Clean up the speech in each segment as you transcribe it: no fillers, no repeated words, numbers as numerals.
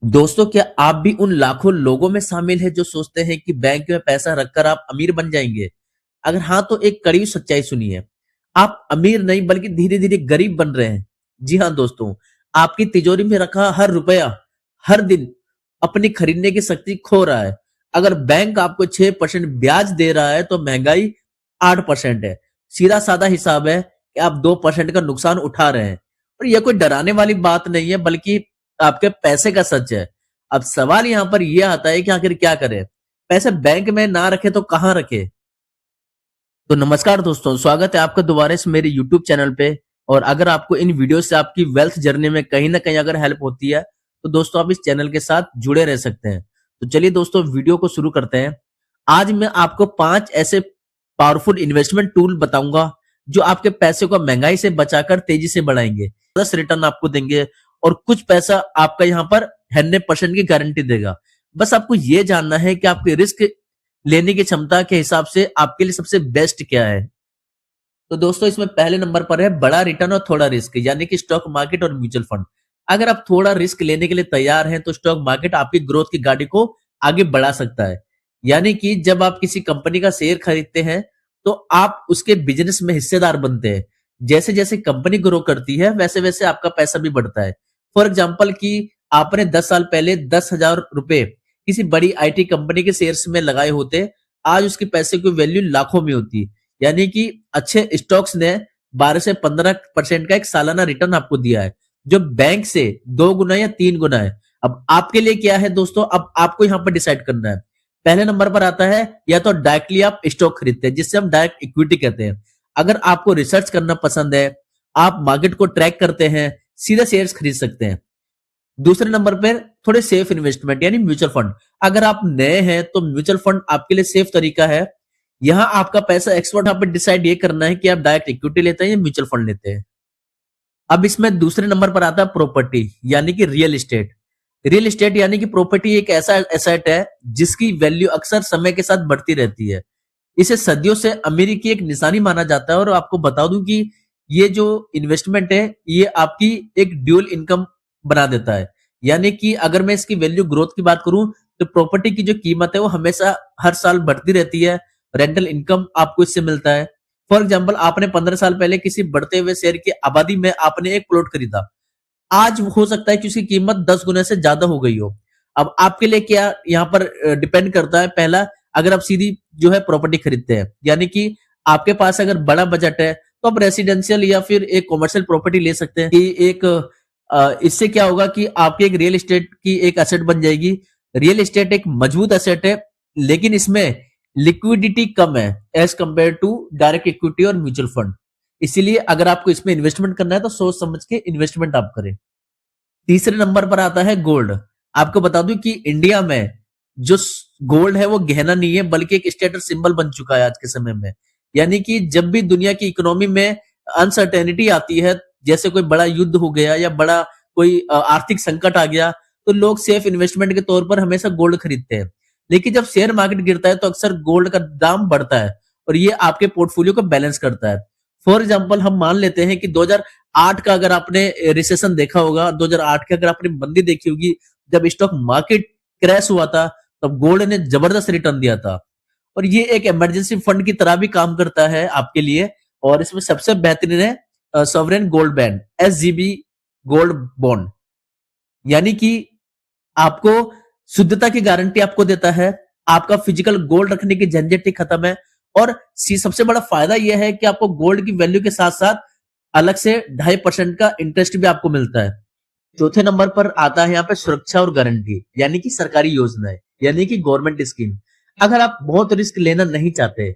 दोस्तों, क्या आप भी उन लाखों लोगों में शामिल हैं जो सोचते हैं कि बैंक में पैसा रखकर आप अमीर बन जाएंगे? अगर हाँ, तो एक कड़वी सच्चाई सुनिए। आप अमीर नहीं बल्कि धीरे-धीरे गरीब बन रहे हैं। जी हाँ दोस्तों, आपकी तिजोरी में रखा हर रुपया हर दिन अपनी खरीदने की शक्ति खो रहा है। अगर बैंक आपको 6% ब्याज दे रहा है तो महंगाई 8% है। सीधा-साधा हिसाब है कि आप 2% का नुकसान उठा रहे हैं। और यह कोई डराने वाली बात नहीं है, बल्कि आपके पैसे का सच है। अब सवाल यहाँ पर यह आता है कि आखिर क्या करें? पैसे बैंक में ना रखे तो कहाँ रखे? तो नमस्कार दोस्तों, स्वागत है आपका दोबारा इस मेरे यूट्यूब चैनल पे। और अगर आपको इन वीडियो से आपकी वेल्थ जर्नी में कहीं ना कहीं अगर हेल्प होती है, तो दोस्तों आप इस चैनल के साथ जुड़े रह सकते हैं। तो चलिए दोस्तों, वीडियो को शुरू करते हैं। आज मैं आपको 5 ऐसे पावरफुल इन्वेस्टमेंट टूल बताऊंगा जो आपके पैसे को महंगाई से बचाकर तेजी से बढ़ाएंगे, 10 रिटर्न आपको देंगे और कुछ पैसा आपका यहाँ पर 100% की गारंटी देगा। बस आपको ये जानना है कि आपकी रिस्क लेने की क्षमता के हिसाब से आपके लिए सबसे बेस्ट क्या है। तो दोस्तों, इसमें पहले नंबर पर है बड़ा रिटर्न और थोड़ा रिस्क, यानी कि स्टॉक मार्केट और म्यूचुअल फंड। अगर आप थोड़ा रिस्क लेने के लिए तैयार हैं तो स्टॉक मार्केट आपकी ग्रोथ की गाड़ी को आगे बढ़ा सकता है। यानी कि जब आप किसी कंपनी का शेयर खरीदते हैं तो आप उसके बिजनेस में हिस्सेदार बनते हैं। जैसे जैसे कंपनी ग्रो करती है वैसे वैसे आपका पैसा भी बढ़ता है। फॉर एग्जाम्पल कि आपने 10 साल पहले 10,000 रुपए किसी बड़ी आईटी कंपनी के शेयर्स में लगाए होते, आज उसके पैसे की वैल्यू लाखों में होती। यानी कि अच्छे स्टॉक्स ने 12 से 15% का एक सालाना रिटर्न आपको दिया है, जो बैंक से 2 गुना या 3 गुना है। अब आपके लिए क्या है दोस्तों, अब आपको यहाँ पर डिसाइड करना है। पहले नंबर पर आता है या तो डायरेक्टली आप स्टॉक खरीदते हैं, जिससे हम डायरेक्ट इक्विटी कहते हैं। अगर आपको रिसर्च करना पसंद है, आप मार्केट को ट्रैक करते हैं, सीधे शेयर्स खरीद सकते हैं। दूसरे नंबर पर थोड़े सेफ इन्वेस्टमेंट यानी म्यूचुअल फंड। अगर आप नए हैं तो म्यूचुअल फंड आपके लिए सेफ तरीका है। यहाँ आपका पैसा एक्सपर्ट यहाँ पे डिसाइड ये करना है कि आप डायरेक्ट इक्विटी लेते हैं या म्यूचुअल फंड लेते हैं। अब इसमें दूसरे नंबर पर आता है प्रॉपर्टी यानी कि रियल एस्टेट। रियल एस्टेट यानी कि प्रॉपर्टी एक ऐसा एसेट है जिसकी वैल्यू अक्सर समय के साथ बढ़ती रहती है। इसे सदियों से अमीरी की एक निशानी माना जाता है। और आपको बता दूं कि ये जो इन्वेस्टमेंट है ये आपकी एक ड्यूल इनकम बना देता है। यानी कि अगर मैं इसकी वैल्यू ग्रोथ की बात करूं तो प्रॉपर्टी की जो कीमत है वो हमेशा हर साल बढ़ती रहती है। रेंटल इनकम आपको इससे मिलता है। फॉर एग्जाम्पल, आपने 15 साल पहले किसी बढ़ते हुए शहर की आबादी में आपने एक प्लॉट खरीदा। आज हो सकता है कि उसकी कीमत 10 गुना से ज्यादा हो गई हो। अब आपके लिए क्या यहाँ पर डिपेंड करता है। पहला, अगर आप सीधी जो है प्रॉपर्टी खरीदते हैं, यानी कि आपके पास अगर बड़ा बजट है तो आप रेसिडेंशियल या फिर एक कॉमर्शियल प्रॉपर्टी ले सकते हैं कि एक इससे क्या होगा कि आपकी एक रियल एस्टेट की एक एसेट बन जाएगी। रियल एस्टेट एक मजबूत एसेट है, लेकिन इसमें लिक्विडिटी कम है as compared to direct equity और म्यूचुअल फंड। इसीलिए अगर आपको इसमें इन्वेस्टमेंट करना है तो सोच समझ के इन्वेस्टमेंट आप करें। तीसरे नंबर पर आता है गोल्ड। आपको बता दूं कि इंडिया में जो गोल्ड है वो गहना नहीं है, बल्कि एक स्टेटस सिंबल बन चुका है आज के समय में। यानी कि जब भी दुनिया की इकोनॉमी में अनसर्टेनिटी आती है, जैसे कोई बड़ा युद्ध हो गया या बड़ा कोई आर्थिक संकट आ गया, तो लोग सेफ इन्वेस्टमेंट के तौर पर हमेशा गोल्ड खरीदते हैं। लेकिन जब शेयर मार्केट गिरता है तो अक्सर गोल्ड का दाम बढ़ता है और ये आपके पोर्टफोलियो को बैलेंस करता है। फॉर एग्जाम्पल, हम मान लेते हैं कि 2008 का अगर आपने रिसेशन देखा होगा, 2008 की अगर आपने मंदी देखी होगी, जब स्टॉक मार्केट क्रैश हुआ था, तब गोल्ड ने जबरदस्त रिटर्न दिया था। और ये एक इमरजेंसी फंड की तरह भी काम करता है आपके लिए। और इसमें सबसे बेहतरीन है sovereign gold bond, SGB gold bond. यानी कि आपको शुद्धता की गारंटी आपको देता है, आपका फिजिकल गोल्ड रखने की झंझट ही खत्म है। और सबसे बड़ा फायदा यह है कि आपको गोल्ड की वैल्यू के साथ साथ अलग से 2.5% का इंटरेस्ट भी आपको मिलता है। चौथे नंबर पर आता है यहाँ पे सुरक्षा और गारंटी, यानी कि सरकारी योजनाएं, यानी कि गवर्नमेंट स्कीम। अगर आप बहुत रिस्क लेना नहीं चाहते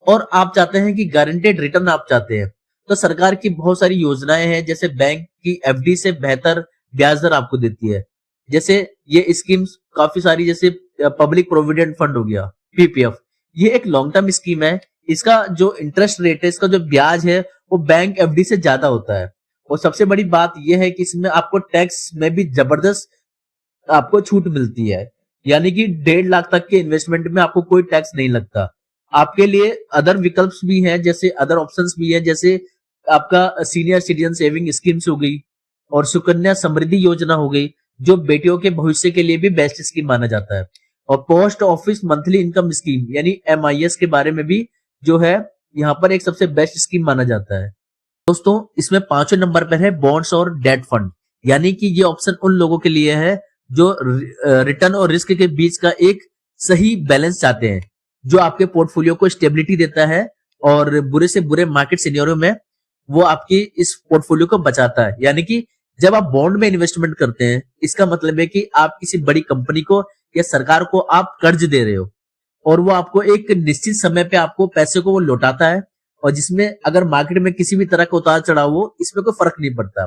और आप चाहते हैं कि गारंटेड रिटर्न आप चाहते हैं, तो सरकार की बहुत सारी योजनाएं हैं। जैसे बैंक की FD से बेहतर ब्याज दर आपको देती है। जैसे ये स्कीम्स काफी सारी, जैसे पब्लिक प्रोविडेंट फंड हो गया, PPF। ये एक लॉन्ग टर्म स्कीम है। इसका जो इंटरेस्ट रेट है, इसका जो ब्याज है, वो बैंक FD से ज्यादा होता है। और सबसे बड़ी बात यह है कि इसमें आपको टैक्स में भी जबरदस्त आपको छूट मिलती है। यानी कि 1.5 लाख तक के इन्वेस्टमेंट में आपको कोई टैक्स नहीं लगता। आपके लिए अदर विकल्प भी हैं, जैसे अदर ऑप्शंस भी हैं, जैसे आपका सीनियर सिटीजन सेविंग स्कीम्स हो गई और सुकन्या समृद्धि योजना हो गई, जो बेटियों के भविष्य के लिए भी बेस्ट स्कीम माना जाता है। और post office monthly income scheme यानी MIS के बारे में भी जो है यहाँ पर एक सबसे बेस्ट स्कीम माना जाता है। दोस्तों इसमें 5वें नंबर पर है बॉन्ड्स और डेट फंड, यानी कि ये ऑप्शन उन लोगों के लिए है जो रिटर्न और रिस्क के बीच का एक सही बैलेंस चाहते हैं, जो आपके पोर्टफोलियो को स्टेबिलिटी देता है और बुरे से बुरे मार्केट सिनेरियो में वो आपकी इस पोर्टफोलियो को बचाता है। यानी कि जब आप बॉन्ड में इन्वेस्टमेंट करते हैं, इसका मतलब है कि आप किसी बड़ी कंपनी को या सरकार को आप कर्ज दे रहे हो और वो आपको एक निश्चित समय पे आपको पैसे को वो लौटाता है, और जिसमें अगर मार्केट में किसी भी तरह का उतार चढ़ाव हो इसमें कोई फर्क नहीं पड़ता।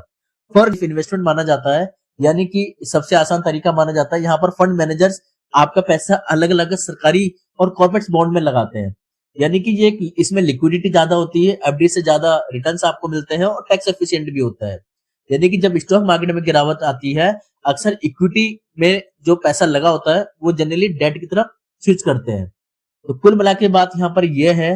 फर्क इन्वेस्टमेंट माना जाता है, यानी कि सबसे आसान तरीका माना जाता है। यहाँ पर फंड मैनेजर्स आपका पैसा अलग अलग सरकारी और कॉर्पोरेट बॉन्ड में लगाते हैं, यानी कि ये इसमें लिक्विडिटी ज्यादा होती है, FD से ज्यादा रिटर्न्स आपको मिलते हैं और टैक्स एफिशिएंट भी होता है। यानी कि जब स्टॉक मार्केट में गिरावट आती है, अक्सर इक्विटी में जो पैसा लगा होता है वो जनरली डेट की तरफ स्विच करते हैं। तो कुल मिला के बात यहाँ पर यह है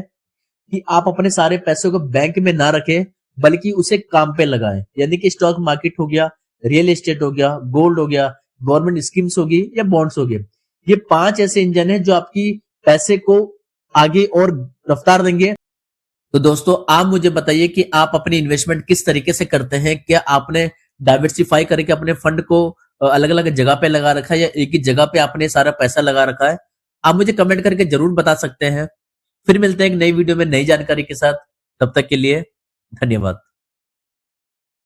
कि आप अपने सारे पैसों को बैंक में ना रखें, बल्कि उसे काम पे लगाएं। यानी कि स्टॉक मार्केट हो गया, रियल एस्टेट हो गया, गोल्ड हो गया, गवर्नमेंट स्कीम्स होगी या बॉन्ड्स हो गए। ये 5 ऐसे इंजन है जो आपकी पैसे को आगे और रफ्तार देंगे। तो दोस्तों आप मुझे बताइए कि आप अपनी इन्वेस्टमेंट किस तरीके से करते हैं। क्या आपने डाइवर्सिफाई करके अपने फंड को अलग अलग जगह पे लगा रखा है या एक ही जगह पे आपने सारा पैसा लगा रखा है? आप मुझे कमेंट करके जरूर बता सकते हैं। फिर मिलते हैं एक नई वीडियो में नई जानकारी के साथ। तब तक के लिए धन्यवाद।